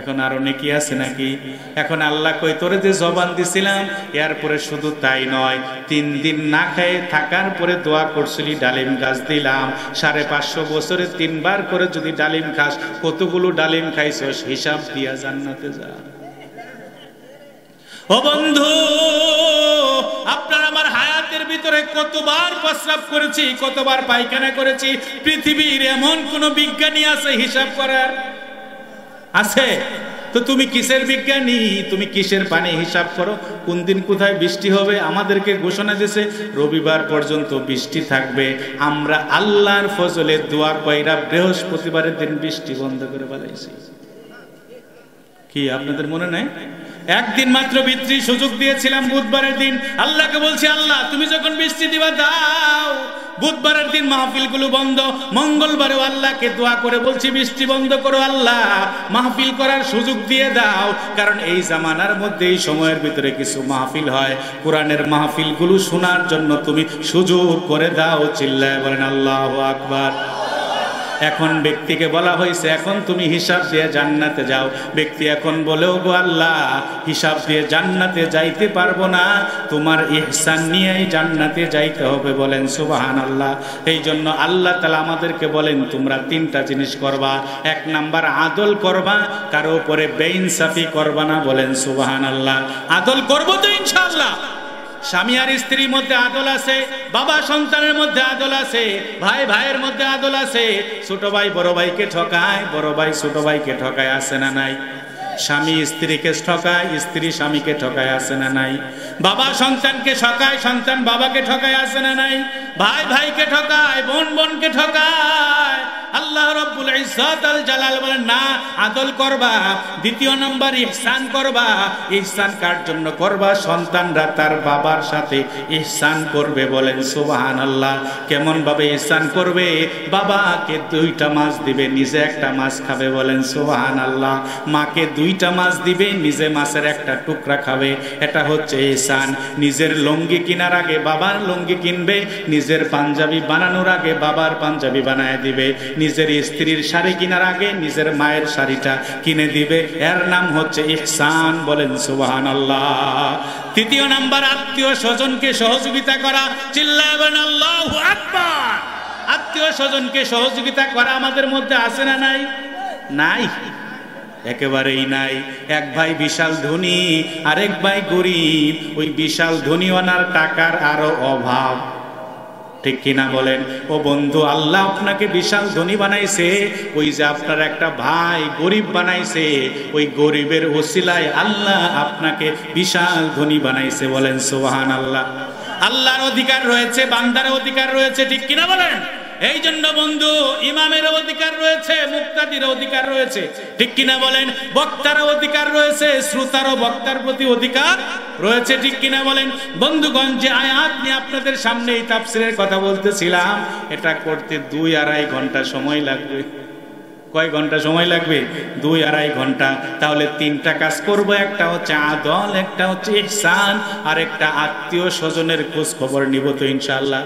Speaker 1: এখন আরো নেকি আছে নাকি? এখন আল্লাহ কই, তোরে যে জবান দিছিলাম, এরপরে শুধু তাই নয়, 3 দিন না খেয়ে থাকার পরে দোয়া করছিলি, ডালিম গাছ দিলাম। 550 বছরে 3 বার করে যদি ডালিম খাস, কতগুলো ডালিম খাইছস হিসাব দিয়া জান্নাতে যা। ও বন্ধু, আপনার আমার হায়াতের ভিতরে কতবার প্রস্রাব করেছি, কতবার পায়খানা করেছি, পৃথিবীর এমন কোন বিজ্ঞানী আছে হিসাব করার? আছে? তো তুমি কিসের বিজ্ঞানী? তুমি কিসের পানি হিসাব করো? কোন দিন কোথায় বৃষ্টি হবে? আমাদেরকে ঘোষণা দিয়েছে রবিবার পর্যন্ত বৃষ্টি থাকবে। আমরা আল্লাহর ফজলে দোয়া কইরা বৃহস্পতিবারের দিন বৃষ্টি বন্ধ করে ফেলাইছি। কি আপনাদের মনে নাই? একদিন মাত্র বৃষ্টি সুযোগ দিয়েছিলাম বুধবারের দিন। আল্লাহকে বলছি, আল্লাহ তুমি যখন বৃষ্টি দিবা দাও, বুধবারের দিন মাহফিলগুলো বন্ধ, মঙ্গলবারেও আল্লাহকে দোয়া করে বলছি বৃষ্টি বন্ধ করো আল্লাহ, মাহফিল করার সুযোগ দিয়ে দাও। কারণ এই জামানার মধ্যে এই সময়ের ভিতরে কিছু মাহফিল হয়, কোরআনের মাহফিলগুলো শোনার জন্য তুমি সুযোগ করে দাও। চিল্লায় বলেন আল্লাহু আকবার। এখন ব্যক্তিকে বলা হয়েছে এখন তুমি হিসাব দিয়ে জান্নাতে যাও। ব্যক্তি এখন বলেও গো আল্লাহ হিসাব দিয়ে জান্নাতে যাইতে পারবো না, তোমার ইহসান নিয়েই জান্নাতে যাইতে হবে। বলেন সুবহানাল্লাহ। এই জন্য আল্লাহ তাআলা আমাদেরকে বলেন তোমরা তিনটা জিনিস করবা। এক নাম্বার আদল করবা, কারো উপরে বেইনসাফি করবা না। বলেন সুবহানাল্লাহ। আদল করবো তো ইনশাআল্লাহ। স্বামী আর স্ত্রীর মধ্যে আদল আছে, বাবা সন্তানের মধ্যে আদল আছে, ভাই ভাইয়ের মধ্যে আদল আছে। ছোট ভাই বড় ভাইকে ঠকায়, বড় ভাই ছোট ভাইকে ঠকায়, আছে না নাই? স্বামী স্ত্রীকে ঠকায়, স্ত্রী স্বামীকে ঠকায়, আছে না নাই? বাবা সন্তানকে ঠকায়, সন্তান বাবাকে ঠকায়, আছে না নাই? ভাই ভাইকে ঠকায়, বোন বোনকে ঠকায়। আল্লাহ রাব্বুল ইজ্জত আল জালাল বলেন না, আদল করবা। দ্বিতীয় নম্বর ইহসান করবা। ইহসান কার জন্য করবা? সন্তানরা তার বাবার সাথে ইহসান করবে। বলেন সুবহানাল্লাহ। কেমন ভাবে ইহসান করবে? বাবাকে 2টা মাছ দিবে, নিজে একটা মাছ খাবে। বলেন সুবহানাল্লাহ। মাকে 2টা মাছ দিবে, নিজে মাছের একটা টুকরা খাবে। এটা হচ্ছে ইহসান। নিজের লুঙ্গি কেনার আগে বাবার লুঙ্গি কিনবে, নিজের পাঞ্জাবি বানানোর আগে বাবার পাঞ্জাবি বানায় দিবে, নিজের স্ত্রীর শাড়ি কেনার আগে নিজের মায়ের শাড়িটা কিনে দিবে। এর নাম হচ্ছে ইহসান। বলেন সুবহানাল্লাহ। তৃতীয় নাম্বার আত্মীয় স্বজনকে সহযোগিতা করা। চিল্লায় বলেন আল্লাহু আকবার। আত্মীয় স্বজনকে সহযোগিতা করা আমাদের মধ্যে আছে না নাই? নাই, একেবারেই নাই। এক ভাই বিশাল ধনী, আরেক ভাই গরিব। ওই বিশাল ধনীওয়ালার টাকার আরো অভাব, ঠিক কিনা বলেন? ও বন্ধু, আল্লাহ আপনাকে বিশাল ধনী বানাইছে, ওই যে আপনার একটা ভাই গরিব বানাইছে, ওই গরিবের ওসিলায় আল্লাহ আপনাকে বিশাল ধনী বানাইছে। বলেন সুবহানাল্লাহ। আল্লাহর অধিকার রয়েছে, বান্দার অধিকার রয়েছে, ঠিক কিনা বলেন? এই জন্য বন্ধু ইমামের অধিকার রয়েছে, মুক্তাদির অধিকার রয়েছে, ঠিক কিনা বলেন? বক্তার অধিকার রয়েছে, শ্রোতারও বক্তার প্রতি অধিকার রয়েছে, ঠিক কিনা বলেন? বন্ধুগণ, যে আয়াত নিয়ে আপনাদের সামনে এই তাফসীরের কথা বলতেছিলাম, এটা করতে 2-2.5 ঘন্টা সময় লাগবে। কয় ঘন্টা সময় লাগবে? 2-2.5 ঘন্টা। তাহলে 3টা কাজ করব। একটা হচ্ছে আদল, একটা হচ্ছে ইহসান, আর একটা আত্মীয় স্বজনের খোঁজ খবর নিব তো ইনশাআল্লাহ।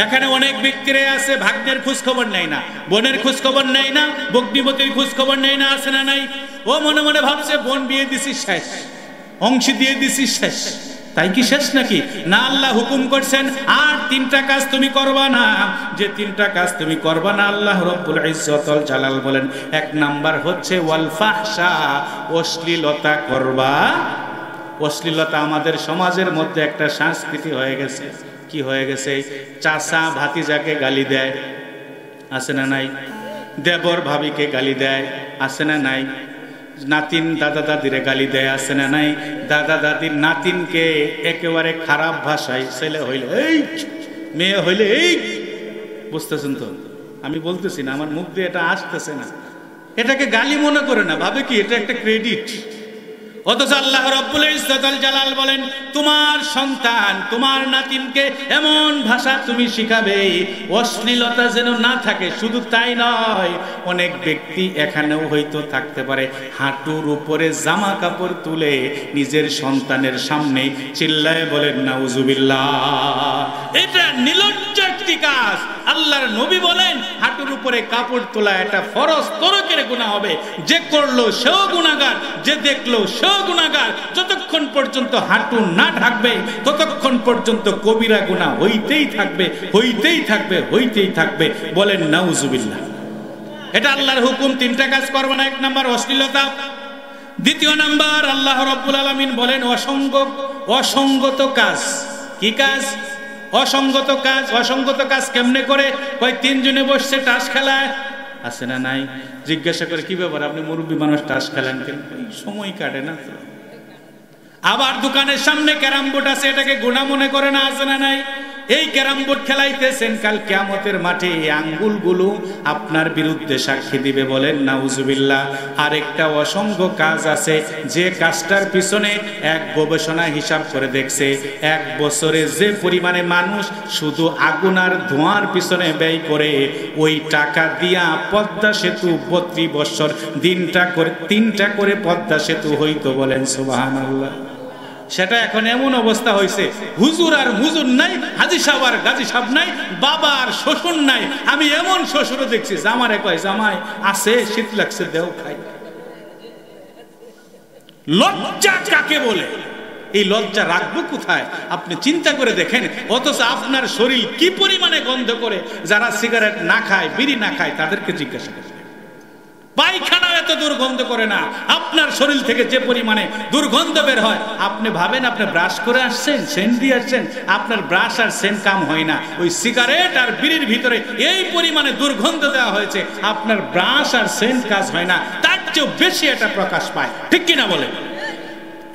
Speaker 1: এখানে অনেক ব্যক্তিরা আছে ভাগ্যের খোঁজ খবর নেয় না, বোনের খোঁজ খবর নেয় না, বগ্নিবতীর খোঁজ খবর নেয় না, আছে না নাই? ও মনে মনে ভাবছে বোন বিয়ে দিছিস শেষ, অংশী দিয়ে দিছিস শেষ। তাই কি শেষ নাকি? না, আল্লাহ হুকুম করছেন আর 3টা কাজ তুমি করবা না। যে 3টা কাজ তুমি করবা না, আল্লাহ রাব্বুল ইজ্জত আল জালাল বলেন 1 নাম্বার হচ্ছে ওয়াল ফাহশা, অশ্লীলতা করবা। অশ্লীলতা আমাদের সমাজের মধ্যে একটা সংস্কৃতি হয়ে গেছে। কি হয়ে গেছে? চাচা ভাতিজাকে গালি দেয়, আছে না নাই? দেবর ভাবিকে গালি দেয়, আছে না নাই? নাতিন দাদা দাদিরে গালি দেয়, আছে না নাই? দাদা দাদির নাতিনকে একেবারে খারাপ ভাষায়, ছেলে হইলে এই, মেয়ে হইলে এই, বুঝতেছেন তো? আমি বলতেছি না, আমার মুখ দিয়ে এটা আসতেছে না। এটাকে গালি মনে করে না, ভাবে কি এটা একটা ক্রেডিট। অথচ আল্লাহ রাব্বুল ইজ্জত আল জালাল বলেন তোমার সন্তান, তোমার নাতিনকে এমন ভাষা তুমি শিখাবে অশ্লীলতা যেন না থাকে। শুধু তাই নয়, অনেক ব্যক্তি এখানেও হয়তো থাকতে পারে হাঁটুর উপরে জামা কাপড় তুলে নিজের সন্তানের সামনে চিল্লায় বলেন নাউজুবিল্লাহ। এটা নির্লজ্জ একটি কাজ। আল্লাহর নবী বলেন হাঁটুর উপরে কাপড় তোলা এটা ফরজ তরকের গুনাহ হবে। যে করলো সেও গুনাহগার, যে দেখলো সেও গুনাহগার। যতক্ষণ পর্যন্ত হাঁটু না ঢাকবে ততক্ষণ পর্যন্ত কবিরা গুনাহ হইতেই থাকবে, হইতেই থাকবে, হইতেই থাকবে। বলেন নাউজুবিল্লাহ। এটা আল্লাহর হুকুম। 3টা কাজ করবে না। 1 নাম্বার অশ্লীলতা। 2 নাম্বার আল্লাহ রাব্বুল আলামিন বলেন অসঙ্গত কাজ। কি কাজ? অসঙ্গত কাজ। অসঙ্গত কাজ কেমনে করে? কয় 3 জনে বসছে তাস খেলায়, আছে না নাই? জিজ্ঞাসা করে কি ব্যাপার, আপনি মুরব্বী মানুষ তাস খেলেন কেন? সময় কাটে না তো। আবার দোকানের সামনে ক্যারাম বোর্ড আছে, এটাকে গুনাহ মনে করে না, আছে না নাই? এই ক্যারাম বোর্ড খেলাইতেছেন, কাল কিয়ামতের মাঠে এই আঙ্গুলগুলো আপনার বিরুদ্ধে সাক্ষী দিবে, বলেন নাউজুবিল্লাহ। আরেকটা অসংখ্য কাজ আছে, যে কাজটার পিছনে এক গবেষণা হিসাব করে দেখছে 1 বছরে যে পরিমাণে মানুষ শুধু আগুন আর ধোঁয়ার পিছনে ব্যয় করে, ওই টাকা দিয়া পদ্মা সেতু 32 বছর 3টা করে পদ্মা সেতু হইতো, বলেন সুবহানাল্লাহ। সেটা এখন এমন অবস্থা হয়েছে, হুজুর আর হুজুর নাই, হাজী সাহেব আর গাজী সাহেব নাই, বাবা আর শ্বশুর নাই। আমি এমন শ্বশুরও দেখছি, জামারে কয় জামাই আছে, শীত লাগছে দেও খাই। লজ্জা কাকে বলে? এই লজ্জা রাখবো কোথায়? আপনি চিন্তা করে দেখেন। অথচ আপনার শরীর কি পরিমাণে গন্ধ করে, যারা সিগারেট না খায়, বিড়ি না খায়, তাদেরকে জিজ্ঞাসা করেন। পায়খানা এত দুর্গন্ধ করে না, আপনার শরীর থেকে যে পরিমাণে দুর্গন্ধ বের হয়, আপনি ভাবেন আপনি ব্রাশ করে আসছেন, সেন্ট দিয়ে আসছেন, আপনার ব্রাশ আর সেন্ট কাম হয় না। ওই সিগারেট আর বিড়ির ভিতরে এই পরিমাণে দুর্গন্ধ দেওয়া হয়েছে, আপনার ব্রাশ আর সেন্ট কাজ হয় না, তার চেয়েও বেশি এটা প্রকাশ পায়, ঠিক কিনা বলে?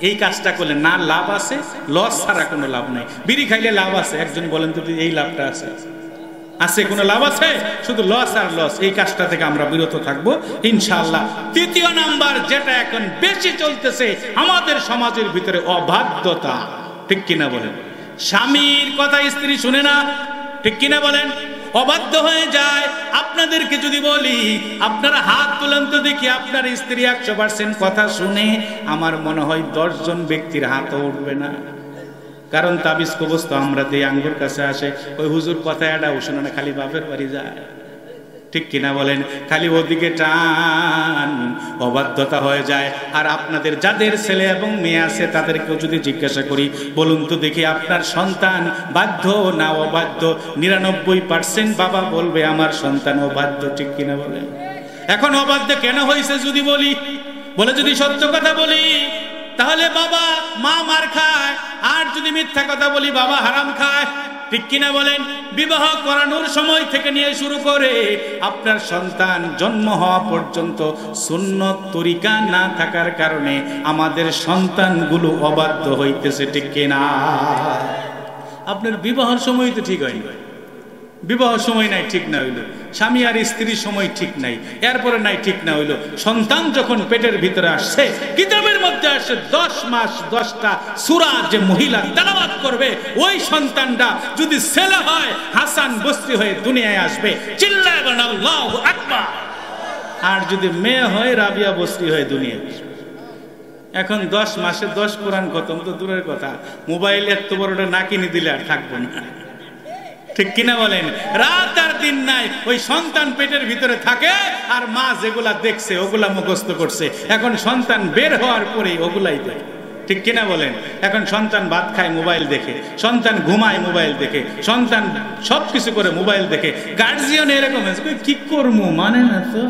Speaker 1: এই কাজটা করলে না লাভ আছে, লস ছাড়া কোনো লাভ নেই। বিড়ি খাইলে লাভ আছে, একজন বলেন তো এই লাভটা আছে? আছে কোনো লাভ আছে? শুধু লস আর লস। এই কাজটা থেকে আমরা বিরত থাকবো ইনশাআল্লাহ। 3য় নাম্বার যেটা এখন বেশি চলতেছে আমাদের সমাজের ভিতরে, অবাধ্যতা, ঠিক কিনা বলেন? স্বামীর কথা স্ত্রী শুনে না, ঠিক কিনা বলেন? অবাধ্য হয়ে যায়। আপনাদেরকে যদি বলি, আপনারা হাত তুলেন তো দেখি, আপনার স্ত্রী 100% কথা শুনে, আমার মনে হয় 10 জন ব্যক্তির হাতও উঠবে না। কারণ তাবিজ কবজ তো আমরা দিয়ে আঙ্গুর কাছে আসে, ওই হুজুর কথা এটাও শোনে না, খালি বাপের বাড়ি যায়, ঠিক কিনা বলেন? খালি ওদিকে টান, অবাধ্যতা হয়ে যায়। আর আপনাদের যাদের ছেলে এবং মেয়ে আছে, তাদেরকেও যদি জিজ্ঞাসা করি, বলুন তো দেখি আপনার সন্তান বাধ্য না অবাধ্য? 99% বাবা বলবে আমার সন্তান অবাধ্য, ঠিক কিনা বলেন? এখন অবাধ্য কেন হয়েছে যদি বলি, বলে যদি সত্য কথা বলি, তাহলে বাবা মা মার খায়, আর যদি মিথ্যা কথা বলি বাবা হারাম খায়, ঠিক কিনা বলেন? বিবাহ করানোর সময় থেকে নিয়ে শুরু করে আপনার সন্তান জন্ম হওয়া পর্যন্ত সুন্নত তরিকা না থাকার কারণে আমাদের সন্তানগুলো অবাধ্য হইতেছে, ঠিক কিনা? আপনার বিবাহের সময় তো ঠিক হয়নি, বিবাহ সময় নাই ঠিক না হইলো, স্বামী আর স্ত্রীর সময় ঠিক নাই, এরপরে নাই ঠিক না হইলো, সন্তান যখন পেটের ভিতরে আসছে, কিতাবের মধ্যে আসছে 10 মাস 10টা সূরা যে মহিলা তেলাওয়াত করবে, ওই সন্তানটা যদি ছেলে হয় হাসান বসরি হয়ে দুনিয়ায় আসবে, চিল্লায় বলেন আল্লাহু আকবার। আর যদি মেয়ে হয় রাবিয়া বসরি হয়ে দুনিয়ায় আসবে। এখন 10 মাসে 10 কোরআন খতম তো দূরের কথা, মোবাইল এত বড়টা না কিনে দিলে আর থাকবো না, ঠিক কিনা বলেন? রাত আর দিন নাই, ওই সন্তান পেটের ভিতরে থাকে, আর মা যেগুলা দেখছে ওগুলা মুখস্থ করছে। এখন সন্তান বের হওয়ার পরেই ওগুলাই দেখে, ঠিক কিনা বলেন? এখন সন্তান ভাত খায় মোবাইল দেখে, সন্তান ঘুমায় মোবাইল দেখে, সন্তান সবকিছু করে মোবাইল দেখে। গার্জিয়ান এরকম কি করবো মানে না তো।